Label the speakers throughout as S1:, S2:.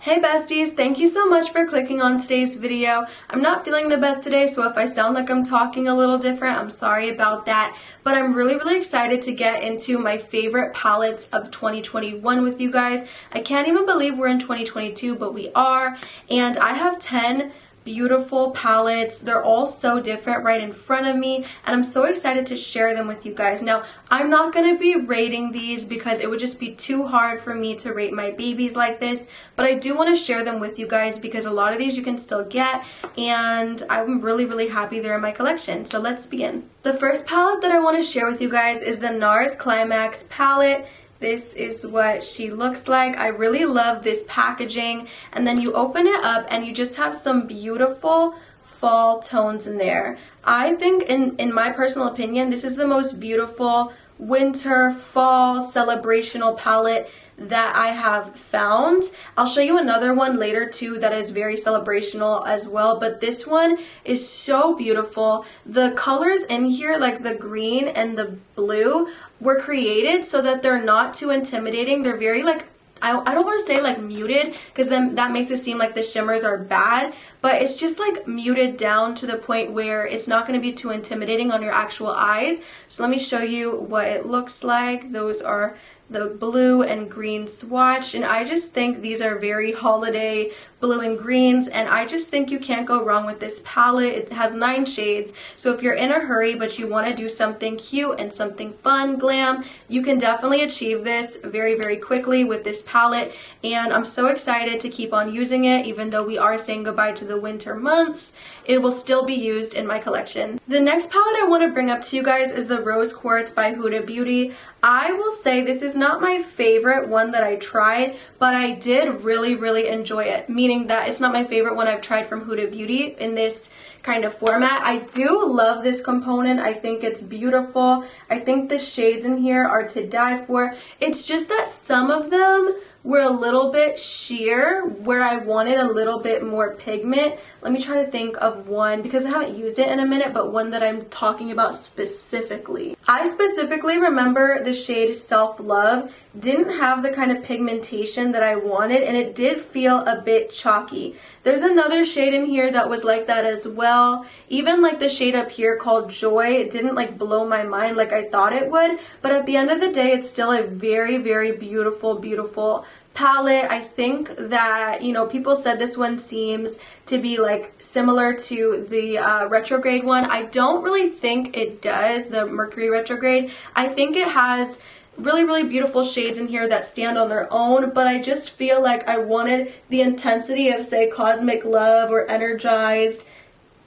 S1: Hey besties, thank you so much for clicking on today's video. I'm not feeling the best today, so if I sound like I'm talking a little different, I'm sorry about that. But I'm really excited to get into my favorite palettes of 2021 with you guys. I can't even believe we're in 2022, but we are. And I have 10 beautiful palettes. They're all so different right in front of me, and I'm so excited to share them with you guys. Now, I'm not going to be rating these because it would just be too hard for me to rate my babies like this, but I do want to share them with you guys because a lot of these you can still get, and I'm really happy they're in my collection. So let's begin. The first palette that I want to share with you guys is the Nars Climax palette. This is what she looks like. I really love this packaging, and then you open it up and you just have some beautiful fall tones in there. I think in my personal opinion, this is the most beautiful winter fall celebrational palette that I have found. I'll show you another one later too that is very celebrational as well, but this one is so beautiful. The colors in here, like the green and the blue, were created so that they're not too intimidating. They're very like, I don't want to say like muted because then that makes it seem like the shimmers are bad, but it's just like muted down to the point where it's not going to be too intimidating on your actual eyes. So let me show you what it looks like. Those are the blue and green swatch, and I just think these are very holiday blue and greens, and I just think you can't go wrong with this palette. It has 9 shades, so if you're in a hurry but you want to do something cute and something fun, glam, you can definitely achieve this very quickly with this palette, and I'm so excited to keep on using it. Even though we are saying goodbye to the winter months, it will still be used in my collection. The next palette I want to bring up to you guys is the Rose Quartz by Huda Beauty. I will say this is not my favorite one that I tried, but I did really enjoy it, meaning that it's not my favorite one I've tried from Huda Beauty in this kind of format. I do love this component. I think it's beautiful. I think the shades in here are to die for. It's just that some of them were a little bit sheer where I wanted a little bit more pigment. Let me try to think of one because I haven't used it in a minute, but one that I'm talking about specifically. I specifically remember the shade Self Love didn't have the kind of pigmentation that I wanted, and it did feel a bit chalky. There's another shade in here that was like that as well. Even like the shade up here called Joy, it didn't like blow my mind like I thought it would, but at the end of the day, it's still a very beautiful palette. I think that, you know, people said this one seems to be like similar to the retrograde one. I don't really think it does, the Mercury retrograde. I think it has really beautiful shades in here that stand on their own, but I just feel like I wanted the intensity of, say, Cosmic Love or Energized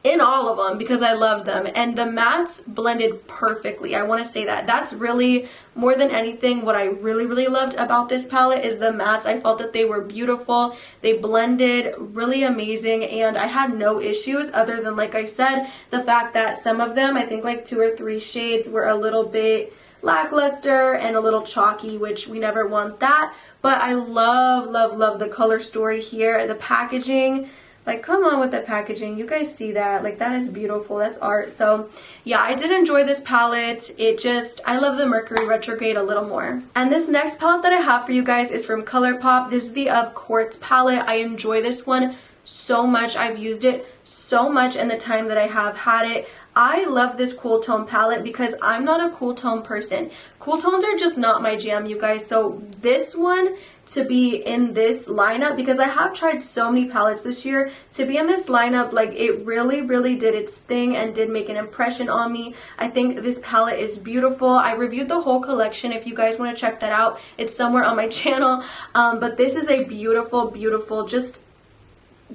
S1: in all of them because I loved them, and the mattes blended perfectly. I want to say that that's really more than anything what I really loved about this palette is the mattes. I felt that they were beautiful, they blended really amazing, and I had no issues other than, like I said, the fact that some of them, I think like 2 or 3 shades, were a little bit lackluster and a little chalky, which we never want that. But I love the color story here. The packaging, like, come on with the packaging. You guys see that? Like, that is beautiful. That's art. So yeah, I did enjoy this palette. I love the Mercury retrograde a little more. And this next palette that I have for you guys is from ColourPop. This is the Quartz palette. I enjoy this one so much. I've used it so much in the time that I have had it. I love this cool tone palette because I'm not a cool tone person. Cool tones are just not my jam, you guys. So this one to be in this lineup, because I have tried so many palettes this year, to be in this lineup, like, it really did its thing and did make an impression on me. I think this palette is beautiful. I reviewed the whole collection. If you guys want to check that out, it's somewhere on my channel. But this is a beautiful, just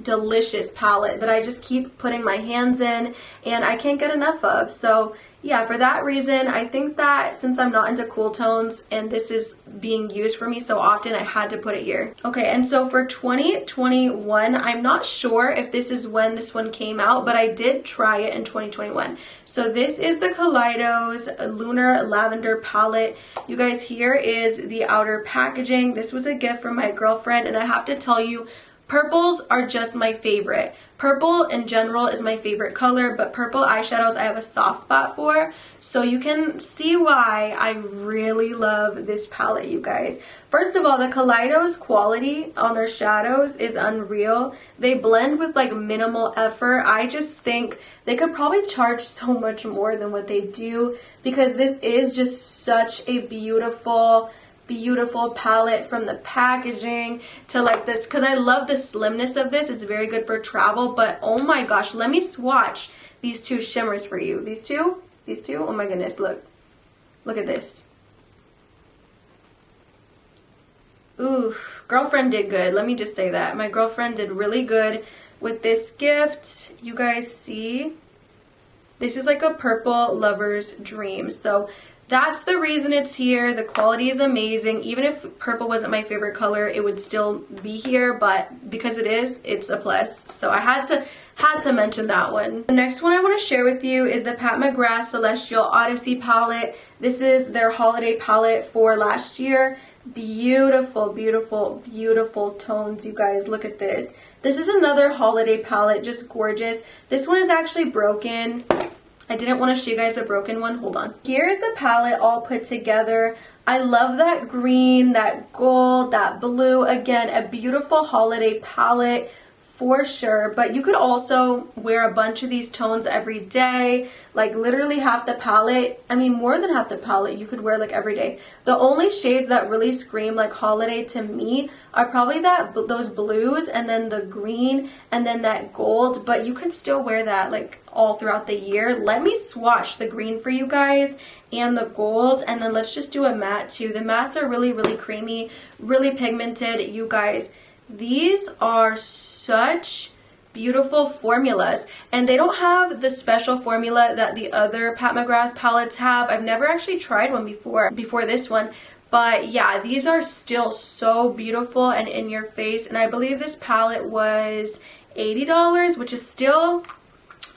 S1: delicious palette that I just keep putting my hands in and I can't get enough of. So yeah, for that reason, I think that since I'm not into cool tones and this is being used for me so often, I had to put it here. Okay, and so for 2021, I'm not sure if this is when this one came out, but I did try it in 2021. So this is the Collidos Lunar Lavender palette. You guys, here is the outer packaging. This was a gift from my girlfriend, and I have to tell you, Purples are just my favorite. Purple in general is my favorite color, but purple eyeshadows I have a soft spot for. So you can see why I really love this palette, you guys. First of all, the Collidos quality on their shadows is unreal. They blend with like minimal effort. I just think they could probably charge so much more than what they do, because this is just such a beautiful palette, from the packaging to like this, because I love the slimness of this. It's very good for travel. But oh my gosh, let me swatch these two shimmers for you. These two, oh my goodness, look at this. Oof, girlfriend did good. Let me just say that my girlfriend did really good with this gift. You guys see, this is like a purple lover's dream. So that's the reason it's here. The quality is amazing. Even if purple wasn't my favorite color, it would still be here, but because it is, it's a plus. So I had to mention that one. The next one I want to share with you is the Pat McGrath Celestial Odyssey palette. This is their holiday palette for last year. Beautiful, beautiful, beautiful tones, you guys. Look at this. This is another holiday palette, just gorgeous. This one is actually broken. I didn't want to show you guys the broken one. Hold on. Here's the palette all put together. I love that green, that gold, that blue. Again, a beautiful holiday palette for sure. But you could also wear a bunch of these tones every day. Like literally half the palette. I mean, more than half the palette you could wear like every day. The only shades that really scream like holiday to me are probably those blues, and then the green, and then that gold. But you can still wear that like all throughout the year. Let me swatch the green for you guys and the gold, and then let's just do a matte too. The mattes are really, really creamy, really pigmented, you guys. These are such beautiful formulas, and they don't have the special formula that the other Pat McGrath palettes have. I've never actually tried one before this one, but yeah, these are still so beautiful and in your face. And I believe this palette was $80, which is still,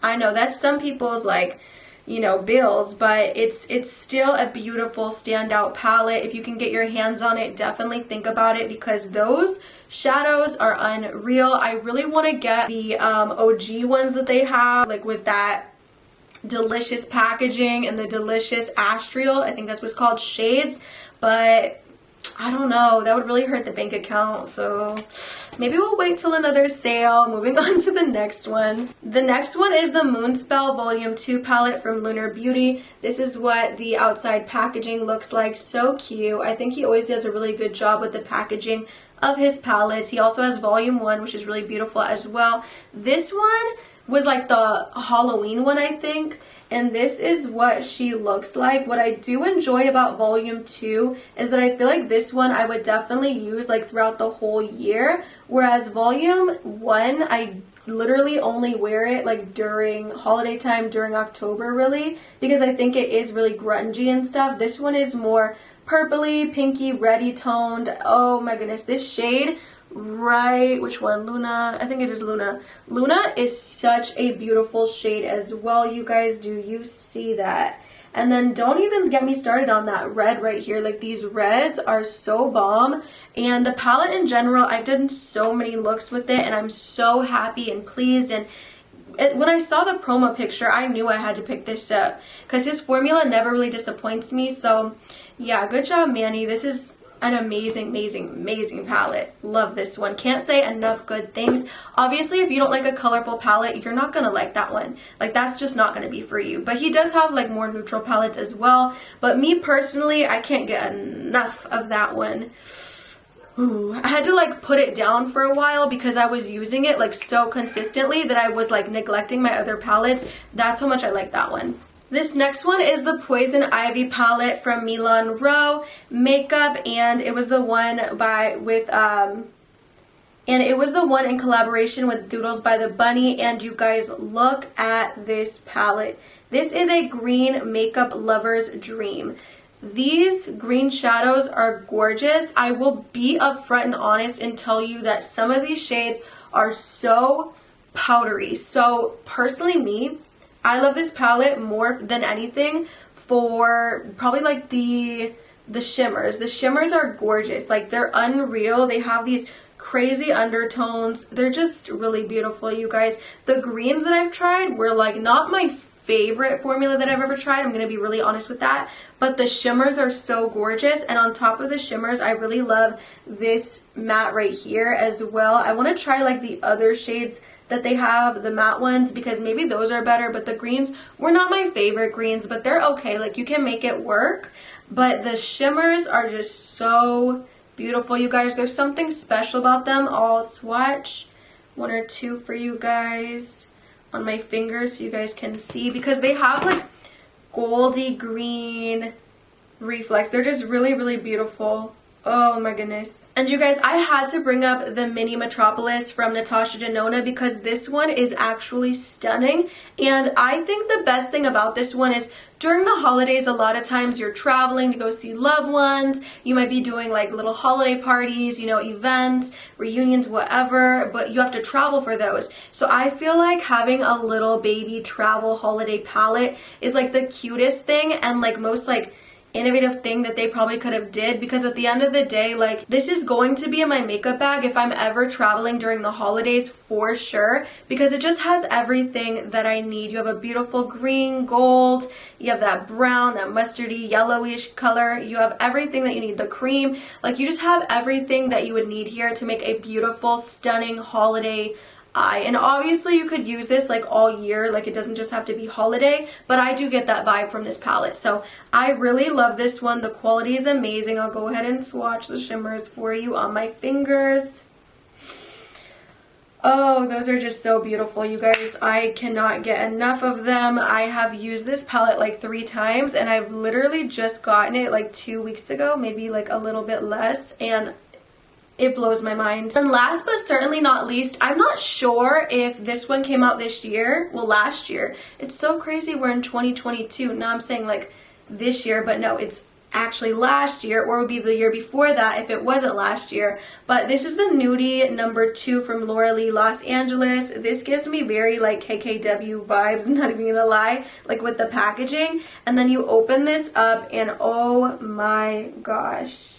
S1: I know that's some people's like, you know, bills, but it's still a beautiful standout palette. If you can get your hands on it, definitely think about it, because those shadows are unreal. I really want to get the OG ones that they have, like with that delicious packaging and the delicious astral, I think that's what's called, shades, but I don't know, that would really hurt the bank account, so maybe we'll wait till another sale. Moving on to the next one. The next one is the Moonspell Volume 2 palette from Lunar Beauty. This is what the outside packaging looks like. So cute. I think he always does a really good job with the packaging of his palettes. He also has Volume 1, which is really beautiful as well. This one was like the Halloween one, I think. And this is what she looks like. What I do enjoy about Volume 2 is that I feel like this one I would definitely use like throughout the whole year. Whereas Volume 1, I literally only wear it like during holiday time, during October really. Because I think it is really grungy and stuff. This one is more purpley, pinky, reddy toned. Oh my goodness, this shade right, which one? Luna, I think it is Luna. Luna is such a beautiful shade as well, you guys. Do you see that? And then don't even get me started on that red right here. Like, these reds are so bomb. And the palette in general, I've done so many looks with it, and I'm so happy and pleased. And when I saw the promo picture, I knew I had to pick this up because his formula never really disappoints me. So yeah, good job, Manny. This is an amazing, amazing, amazing palette. Love this one. Can't say enough good things. Obviously, if you don't like a colorful palette, you're not gonna like that one. Like, that's just not gonna be for you. But he does have like more neutral palettes as well. But me personally, I can't get enough of that one. Ooh, I had to like put it down for a while because I was using it like so consistently that I was like neglecting my other palettes. That's how much I like that one. This next one is the Poison Ivy palette from Milan Row Makeup, and it was the one in collaboration with Doodles by the Bunny. And you guys, look at this palette. This is a green makeup lover's dream. These green shadows are gorgeous. I will be upfront and honest and tell you that some of these shades are so powdery. So personally, me, I love this palette more than anything for probably like the shimmers. The shimmers are gorgeous. Like, they're unreal. They have these crazy undertones. They're just really beautiful, you guys. The greens that I've tried were like not my favorite formula that I've ever tried. I'm gonna be really honest with that, but the shimmers are so gorgeous, and on top of the shimmers, I really love this matte right here as well. I want to try like the other shades that they have, the matte ones, because maybe those are better, but the greens were not my favorite greens, but they're okay. Like, you can make it work, but the shimmers are just so beautiful, you guys. There's something special about them. I'll swatch one or two for you guys on my fingers so you guys can see, because they have like goldy green reflex. They're just really, really beautiful. Oh my goodness. And you guys, I had to bring up the Mini Metropolis from Natasha Denona because this one is actually stunning. And I think the best thing about this one is during the holidays, a lot of times you're traveling to go see loved ones. You might be doing like little holiday parties, you know, events, reunions, whatever, but you have to travel for those. So I feel like having a little baby travel holiday palette is like the cutest thing and like most like innovative thing that they probably could have did, because at the end of the day, like, this is going to be in my makeup bag if I'm ever traveling during the holidays for sure, because it just has everything that I need. You have a beautiful green, gold, you have that brown, that mustardy, yellowish color, you have everything that you need, the cream, like you just have everything that you would need here to make a beautiful, stunning holiday eye. And obviously you could use this like all year, like it doesn't just have to be holiday, but I do get that vibe from this palette. So I really love this one. The quality is amazing. I'll go ahead and swatch the shimmers for you on my fingers. Oh, those are just so beautiful, you guys. I cannot get enough of them. I have used this palette like 3 times and I've literally just gotten it like 2 weeks ago, maybe like a little bit less, and it blows my mind. And last but certainly not least, I'm not sure if this one came out this year. Well, last year. It's so crazy we're in 2022. Now I'm saying like this year, but no, it's actually last year, or it would be the year before that if it wasn't last year. But this is the Nudie number 2 from Laura Lee Los Angeles. This gives me very like KKW vibes, I'm not even gonna lie, like with the packaging. And then you open this up and oh my gosh.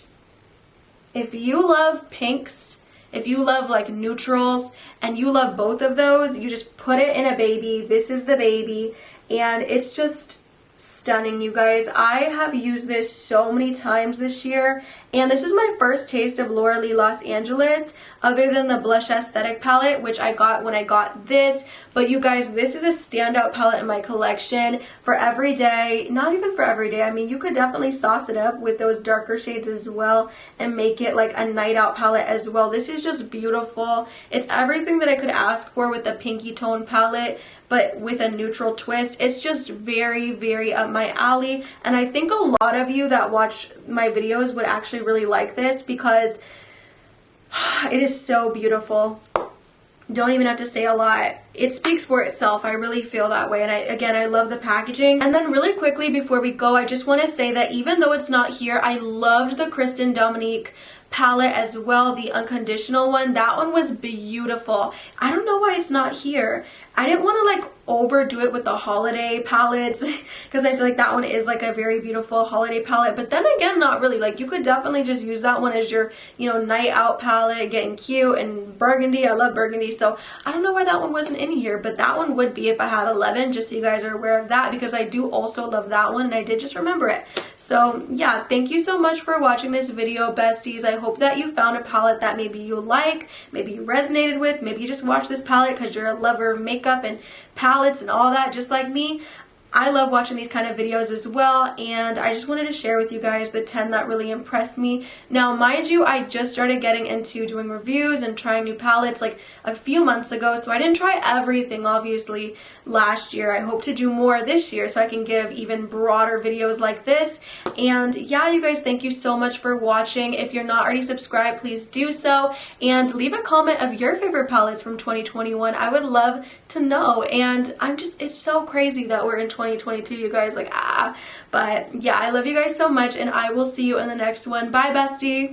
S1: If you love pinks, if you love like neutrals, and you love both of those, you just put it in a baby. This is the baby, and it's just stunning, you guys. I have used this so many times this year, and this is my first taste of Laura Lee Los Angeles, other than the Blush Aesthetic palette, which I got when I got this. But you guys, this is a standout palette in my collection for every day. Not even for every day. I mean, you could definitely sauce it up with those darker shades as well and make it like a night out palette as well. This is just beautiful. It's everything that I could ask for with a pinky tone palette, but with a neutral twist. It's just very, very up my alley. And I think a lot of you that watch my videos would actually really like this because it is so beautiful. Don't even have to say a lot. It speaks for itself. I really feel that way. And I love the packaging. And then really quickly before we go, I just want to say that even though it's not here, I loved the Kristen Dominique palette as well, the Unconditional one. That one was beautiful. I don't know why it's not here. I didn't want to like overdo it with the holiday palettes because I feel like that one is like a very beautiful holiday palette, but then again, not really. Like, you could definitely just use that one as your, you know, night out palette, getting cute. And burgundy, I love burgundy, so I don't know why that one wasn't in here, but that one would be if I had 11, just so you guys are aware of that, because I do also love that one and I did just remember it. So yeah, thank you so much for watching this video, besties. I hope that you found a palette that maybe you like, maybe you resonated with, maybe you just watched this palette because you're a lover of makeup and palettes and all that just like me. I love watching these kind of videos as well, and I just wanted to share with you guys the 10 that really impressed me. Now, mind you, I just started getting into doing reviews and trying new palettes like a few months ago, so I didn't try everything obviously last year. I hope to do more this year so I can give even broader videos like this. And yeah, you guys, thank you so much for watching. If you're not already subscribed, please do so, and leave a comment of your favorite palettes from 2021. I would love to know. And it's so crazy that we're in 2022, you guys, like, but yeah, I love you guys so much, and I will see you in the next one. Bye, bestie.